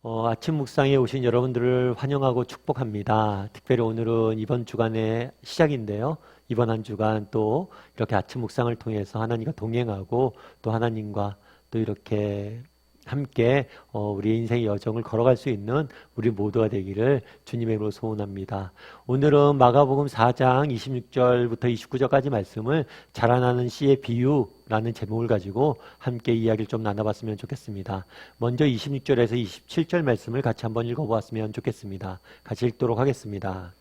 아침 묵상에 오신 여러분들을 환영하고 축복합니다. 특별히 오늘은 이번 주간의 시작인데요. 이번 한 주간 또 이렇게 아침 묵상을 통해서 하나님과 동행하고 또 하나님과 또 이렇게 함께 우리 인생의 여정을 걸어갈 수 있는 우리 모두가 되기를 주님의 이름으로 소원합니다. 오늘은 마가복음 4장 26절부터 29절까지 말씀을 자라나는 씨의 비유라는 제목을 가지고 함께 이야기를 좀 나눠봤으면 좋겠습니다. 먼저 26절에서 27절 말씀을 같이 한번 읽어보았으면 좋겠습니다. 같이 읽도록 하겠습니다.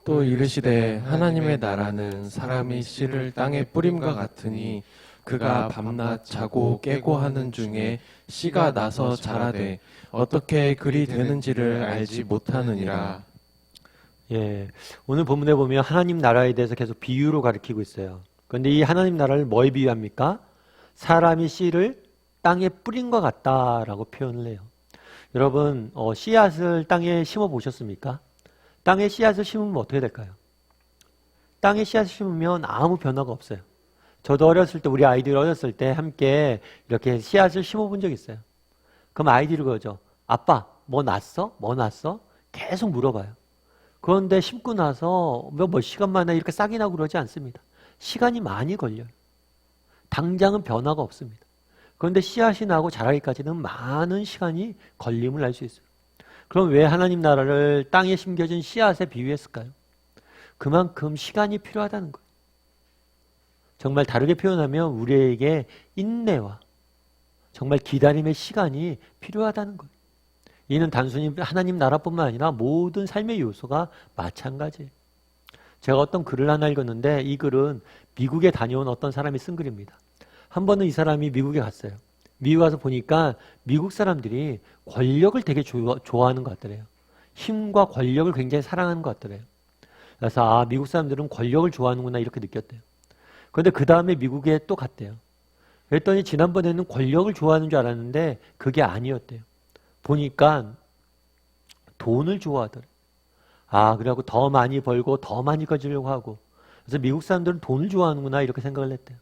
또 이르시되 하나님의 나라는 사람이 씨를 땅에 뿌림과 같으니 그가 밤낮 자고 깨고 하는 중에 씨가 나서 자라되 어떻게 그리 되는지를 알지 못하느니라. 예, 오늘 본문에 보면 하나님 나라에 대해서 계속 비유로 가르치고 있어요. 그런데 이 하나님 나라를 뭐에 비유합니까? 사람이 씨를 땅에 뿌린 것 같다라고 표현을 해요. 여러분, 씨앗을 땅에 심어 보셨습니까? 땅에 씨앗을 심으면 어떻게 될까요? 땅에 씨앗을 심으면 아무 변화가 없어요. 저도 어렸을 때, 우리 아이들이 어렸을 때 함께 이렇게 씨앗을 심어본 적 있어요. 그럼 아이들이 그러죠. 아빠, 뭐 났어? 뭐 났어? 계속 물어봐요. 그런데 심고 나서 몇 시간 만에 이렇게 싹이 나고 그러지 않습니다. 시간이 많이 걸려요. 당장은 변화가 없습니다. 그런데 씨앗이 나고 자라기까지는 많은 시간이 걸림을 알 수 있어요. 그럼 왜 하나님 나라를 땅에 심겨진 씨앗에 비유했을까요? 그만큼 시간이 필요하다는 거예요. 정말 다르게 표현하면 우리에게 인내와 정말 기다림의 시간이 필요하다는 거예요. 이는 단순히 하나님 나라뿐만 아니라 모든 삶의 요소가 마찬가지예요. 제가 어떤 글을 하나 읽었는데 이 글은 미국에 다녀온 어떤 사람이 쓴 글입니다. 한 번은 이 사람이 미국에 갔어요. 미국 가서 보니까 미국 사람들이 권력을 되게 좋아하는 것 같더래요. 힘과 권력을 굉장히 사랑하는 것 같더래요. 그래서 미국 사람들은 권력을 좋아하는구나 이렇게 느꼈대요. 그런데 그 다음에 미국에 또 갔대요. 그랬더니 지난번에는 권력을 좋아하는 줄 알았는데 그게 아니었대요. 보니까 돈을 좋아하더래요. 그래갖고 더 많이 벌고 더 많이 가지려고 하고. 그래서 미국 사람들은 돈을 좋아하는구나 이렇게 생각을 했대요.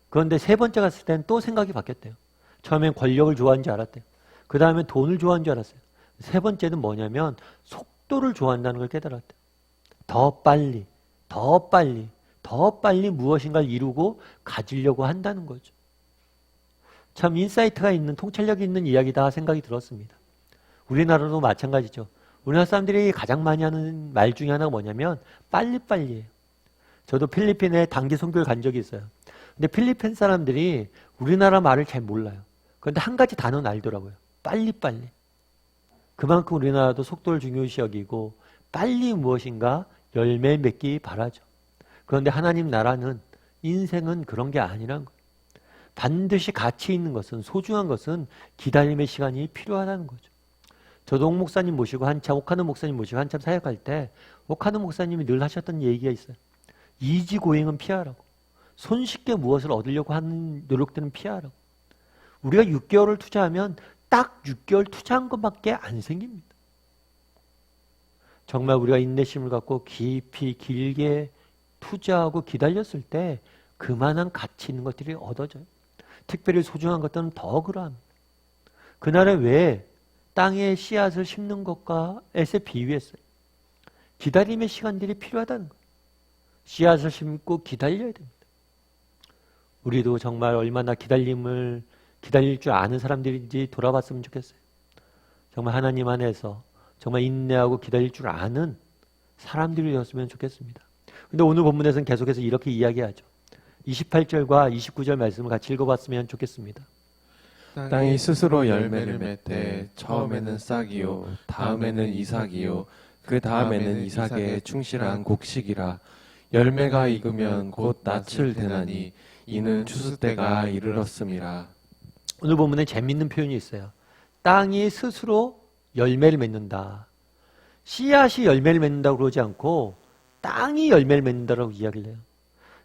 그런데 세 번째 갔을 때는 또 생각이 바뀌었대요. 처음엔 권력을 좋아하는 줄 알았대요. 그 다음엔 돈을 좋아하는 줄 알았어요. 세 번째는 뭐냐면 속도를 좋아한다는 걸 깨달았대요. 더 빨리, 더 빨리, 더 빨리 무엇인가를 이루고 가지려고 한다는 거죠. 참 인사이트가 있는, 통찰력이 있는 이야기다 생각이 들었습니다. 우리나라도 마찬가지죠. 우리나라 사람들이 가장 많이 하는 말 중에 하나가 뭐냐면 빨리빨리예요. 저도 필리핀에 단기 선교를 간 적이 있어요. 근데 필리핀 사람들이 우리나라 말을 잘 몰라요. 그런데 한 가지 단어는 알더라고요. 빨리빨리. 그만큼 우리나라도 속도를 중요시 여기고 빨리 무엇인가 열매 맺기 바라죠. 그런데 하나님 나라는, 인생은 그런 게 아니란 거예요. 반드시 가치 있는 것은, 소중한 것은 기다림의 시간이 필요하다는 거죠. 저도 옥 목사님 모시고 옥하는 목사님 모시고 한참 사역할 때 옥하는 목사님이 늘 하셨던 얘기가 있어요. 이지고행은 피하라고. 손쉽게 무엇을 얻으려고 하는 노력들은 피하라고. 우리가 6개월을 투자하면 딱 6개월 투자한 것밖에 안 생깁니다. 정말 우리가 인내심을 갖고 깊이 길게 투자하고 기다렸을 때 그만한 가치 있는 것들이 얻어져요. 특별히 소중한 것들은 더 그러합니다. 그날에 왜 땅에 씨앗을 심는 것과에서 비유했어요. 기다림의 시간들이 필요하다는 거예요. 씨앗을 심고 기다려야 됩니다. 우리도 정말 얼마나 기다릴 줄 아는 사람들인지 돌아봤으면 좋겠어요. 정말 하나님 안에서 정말 인내하고 기다릴 줄 아는 사람들이 되었으면 좋겠습니다. 근데 오늘 본문에서는 계속해서 이렇게 이야기하죠. 28절과 29절 말씀을 같이 읽어봤으면 좋겠습니다. 땅이 스스로 열매를 맺되 처음에는 싹이요 다음에는 이삭이요 그 다음에는 이삭의 충실한 곡식이라. 열매가 익으면 곧 낯을 대나니 이는 추수 때가 이르렀음이라. 오늘 본문에 재미있는 표현이 있어요. 땅이 스스로 열매를 맺는다. 씨앗이 열매를 맺는다고 그러지 않고 땅이 열매를 맺는다고 이야기를 해요.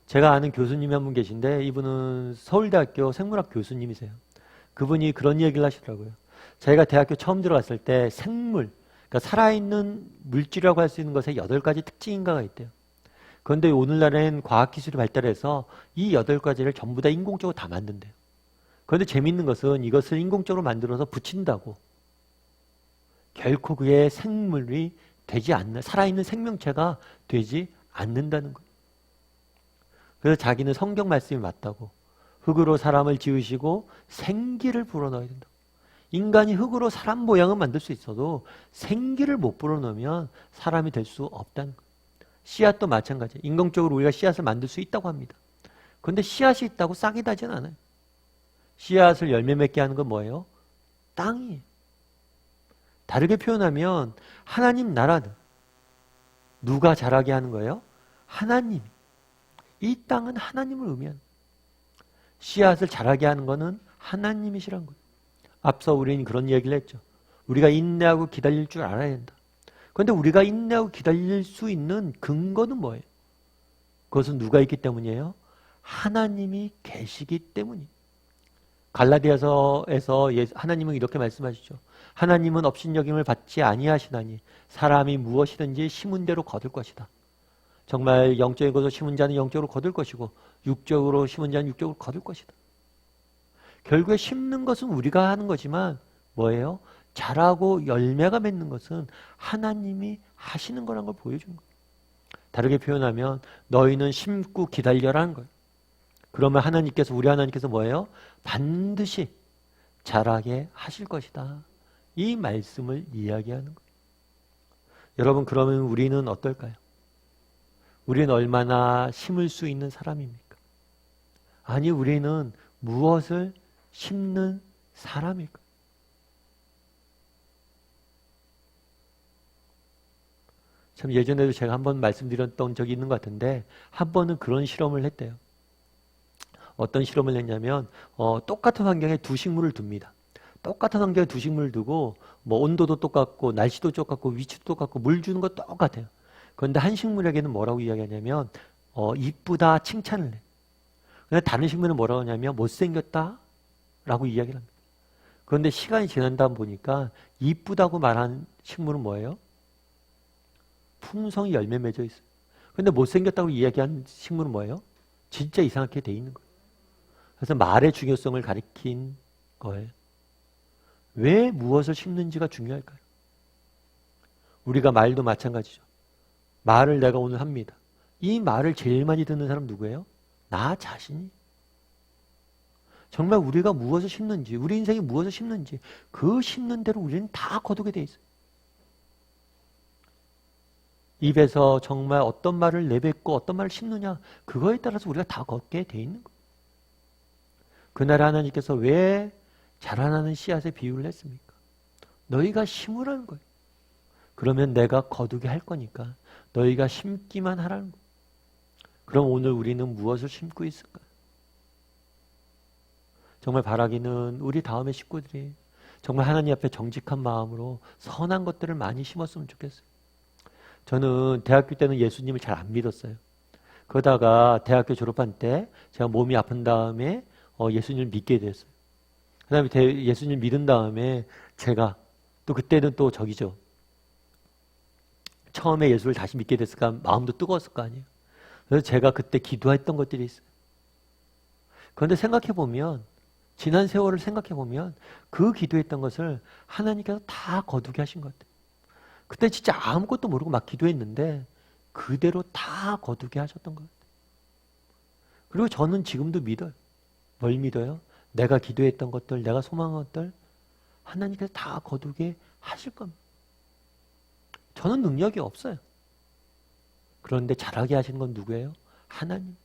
제가 아는 교수님이 한 분 계신데 이분은 서울대학교 생물학 교수님이세요. 그분이 그런 얘기를 하시더라고요. 자기가 대학교 처음 들어갔을 때 생물, 그러니까 살아있는 물질이라고 할 수 있는 것에 8가지 특징인가가 있대요. 그런데 오늘날엔 과학기술이 발달해서 이 8가지를 전부 다 인공적으로 다 만든대요. 그런데 재미있는 것은 이것을 인공적으로 만들어서 붙인다고. 결코 그의 생물이 되지 않는, 살아있는 생명체가 되지 않는다는 거예요. 그래서 자기는 성경 말씀이 맞다고, 흙으로 사람을 지으시고 생기를 불어넣어야 된다. 인간이 흙으로 사람 모양은 만들 수 있어도 생기를 못 불어넣으면 사람이 될 수 없다는 거예요. 씨앗도 마찬가지예요. 인공적으로 우리가 씨앗을 만들 수 있다고 합니다. 그런데 씨앗이 있다고 싹이 나진 않아요. 씨앗을 열매 맺게 하는 건 뭐예요? 땅이에요. 다르게 표현하면 하나님 나라는 누가 자라게 하는 거예요? 하나님. 이 땅은 하나님을 의미하는 거예요. 씨앗을 자라게 하는 거는 하나님이시란 거예요. 앞서 우리는 그런 얘기를 했죠. 우리가 인내하고 기다릴 줄 알아야 된다. 그런데 우리가 인내하고 기다릴 수 있는 근거는 뭐예요? 그것은 누가 있기 때문이에요? 하나님이 계시기 때문이에요. 갈라디아서에서 하나님은 이렇게 말씀하시죠. 하나님은 업신여김을 받지 아니하시나니 사람이 무엇이든지 심은 대로 거둘 것이다. 정말 영적인 것을 심은 자는 영적으로 거둘 것이고 육적으로 심은 자는 육적으로 거둘 것이다. 결국에 심는 것은 우리가 하는 거지만 뭐예요? 자라고 열매가 맺는 것은 하나님이 하시는 거라는 걸 보여주는 거예요. 다르게 표현하면 너희는 심고 기다려라는 거예요. 그러면 하나님께서, 우리 하나님께서 뭐예요? 반드시 자라게 하실 것이다. 이 말씀을 이야기하는 거예요. 여러분, 그러면 우리는 어떨까요? 우리는 얼마나 심을 수 있는 사람입니까? 아니, 우리는 무엇을 심는 사람일까? 참 예전에도 제가 한번 말씀드렸던 적이 있는 것 같은데 한 번은 그런 실험을 했대요. 어떤 실험을 했냐면 똑같은 환경에 두 식물을 둡니다. 똑같은 환경에 두 식물을 두고 뭐 온도도 똑같고 날씨도 똑같고 위치도 똑같고 물 주는 거 똑같아요. 그런데 한 식물에게는 뭐라고 이야기하냐면 이쁘다 칭찬을 해. 근데 다른 식물은 뭐라고 하냐면 못생겼다 라고 이야기를 합니다. 그런데 시간이 지난 다음 보니까 이쁘다고 말한 식물은 뭐예요? 풍성히 열매 맺어 있어요. 근데 못생겼다고 이야기한 식물은 뭐예요? 진짜 이상하게 돼 있는 거예요. 그래서 말의 중요성을 가리킨 거예요. 왜 무엇을 심는지가 중요할까요? 우리가 말도 마찬가지죠. 말을 내가 오늘 합니다. 이 말을 제일 많이 듣는 사람 누구예요? 나 자신이. 정말 우리가 무엇을 심는지, 우리 인생이 무엇을 심는지 그 심는 대로 우리는 다 거두게 돼 있어요. 입에서 정말 어떤 말을 내뱉고 어떤 말을 심느냐, 그거에 따라서 우리가 다 걷게 돼 있는 거예요. 그날 하나님께서 왜 자라나는 씨앗의 비유를 했습니까? 너희가 심으라는 거예요. 그러면 내가 거두게 할 거니까 너희가 심기만 하라는 거예요. 그럼 오늘 우리는 무엇을 심고 있을까요? 정말 바라기는 우리 다음의 식구들이 정말 하나님 앞에 정직한 마음으로 선한 것들을 많이 심었으면 좋겠어요. 저는 대학교 때는 예수님을 잘 안 믿었어요. 그러다가 대학교 졸업한 때 제가 몸이 아픈 다음에 예수님을 믿게 됐어요. 그 다음에 예수님을 믿은 다음에 제가 또 그때는 또 저기죠. 처음에 예수를 다시 믿게 됐을까 마음도 뜨거웠을 거 아니에요. 그래서 제가 그때 기도했던 것들이 있어요. 그런데 생각해보면 지난 세월을 생각해보면 그 기도했던 것을 하나님께서 다 거두게 하신 것 같아요. 그때 진짜 아무것도 모르고 막 기도했는데 그대로 다 거두게 하셨던 것 같아요. 그리고 저는 지금도 믿어요. 뭘 믿어요? 내가 기도했던 것들, 내가 소망한 것들 하나님께서 다 거두게 하실 겁니다. 저는 능력이 없어요. 그런데 잘하게 하시는 건 누구예요? 하나님.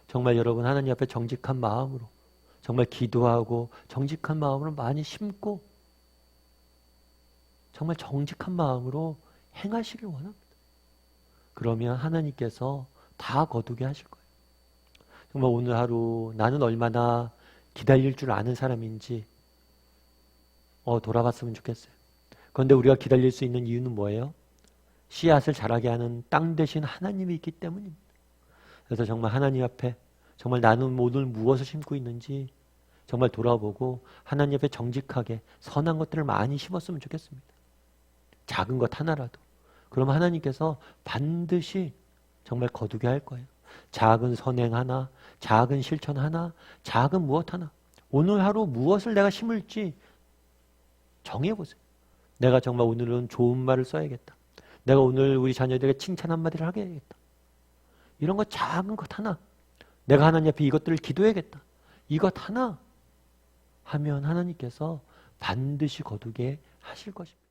정말 여러분 하나님 앞에 정직한 마음으로 정말 기도하고 정직한 마음으로 많이 심고 정말 정직한 마음으로 행하시길 원합니다. 그러면 하나님께서 다 거두게 하실 거예요. 정말 오늘 하루 나는 얼마나 기다릴 줄 아는 사람인지 돌아봤으면 좋겠어요. 그런데 우리가 기다릴 수 있는 이유는 뭐예요? 씨앗을 자라게 하는 땅 대신 하나님이 있기 때문입니다. 그래서 정말 하나님 앞에 정말 나는 오늘 무엇을 심고 있는지 정말 돌아보고 하나님 앞에 정직하게 선한 것들을 많이 심었으면 좋겠습니다. 작은 것 하나라도. 그러면 하나님께서 반드시 정말 거두게 할 거예요. 작은 선행 하나, 작은 실천 하나, 작은 무엇 하나. 오늘 하루 무엇을 내가 심을지 정해보세요. 내가 정말 오늘은 좋은 말을 써야겠다. 내가 오늘 우리 자녀들에게 칭찬 한마디를 하겠다. 이런 것 작은 것 하나. 내가 하나님 앞에 이것들을 기도해야겠다. 이것 하나 하면 하나님께서 반드시 거두게 하실 것입니다.